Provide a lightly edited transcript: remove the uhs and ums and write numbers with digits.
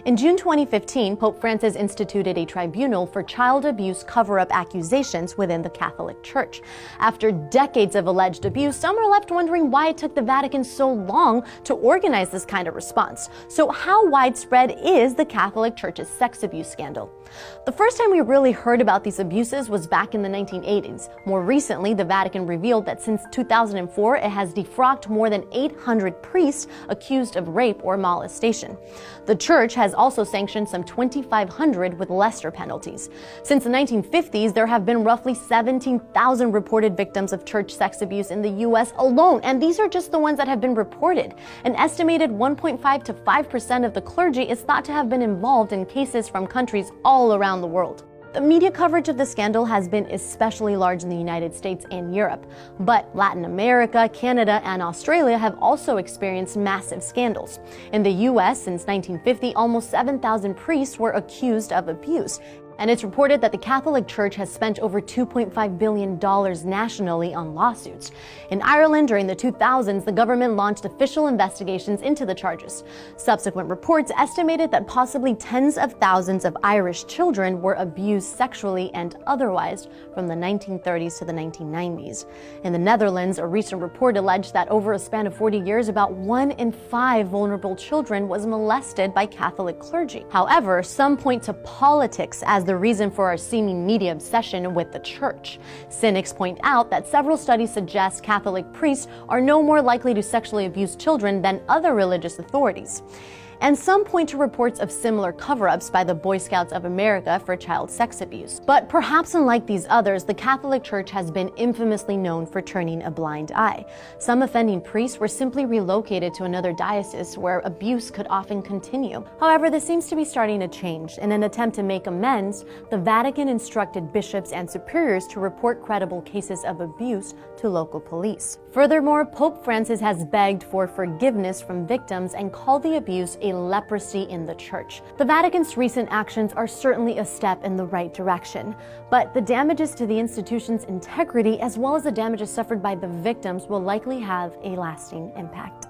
In June 2015, Pope Francis instituted a tribunal for child abuse cover-up accusations within the Catholic Church. After decades of alleged abuse, some are left wondering why it took the Vatican so long to organize this kind of response. So how widespread is the Catholic Church's sex abuse scandal? The first time we really heard about these abuses was back in the 1980s. More recently, the Vatican revealed that since 2004, it has defrocked more than 800 priests accused of rape or molestation. The Church has also sanctioned some 2,500 with lesser penalties. Since the 1950s, there have been roughly 17,000 reported victims of church sex abuse in the U.S. alone, and these are just the ones that have been reported. An estimated 1.5 to 5% of the clergy is thought to have been involved in cases from countries all around the world. The media coverage of the scandal has been especially large in the United States and Europe, but Latin America, Canada, and Australia have also experienced massive scandals. In the U.S., since 1950, almost 7,000 priests were accused of abuse. And it's reported that the Catholic Church has spent over $2.5 billion nationally on lawsuits. In Ireland, during the 2000s, the government launched official investigations into the charges. Subsequent reports estimated that possibly tens of thousands of Irish children were abused sexually and otherwise from the 1930s to the 1990s. In the Netherlands, a recent report alleged that over a span of 40 years, about 1 in 5 vulnerable children was molested by Catholic clergy. However, some point to politics as the reason for our seeming media obsession with the Church. Cynics point out that several studies suggest Catholic priests are no more likely to sexually abuse children than other religious authorities. And some point to reports of similar cover-ups by the Boy Scouts of America for child sex abuse. But perhaps unlike these others, the Catholic Church has been infamously known for turning a blind eye. Some offending priests were simply relocated to another diocese where abuse could often continue. However, this seems to be starting to change. In an attempt to make amends, the Vatican instructed bishops and superiors to report credible cases of abuse to local police. Furthermore, Pope Francis has begged for forgiveness from victims and called the abuse a leprosy in the Church. The Vatican's recent actions are certainly a step in the right direction, but the damages to the institution's integrity as well as the damages suffered by the victims will likely have a lasting impact.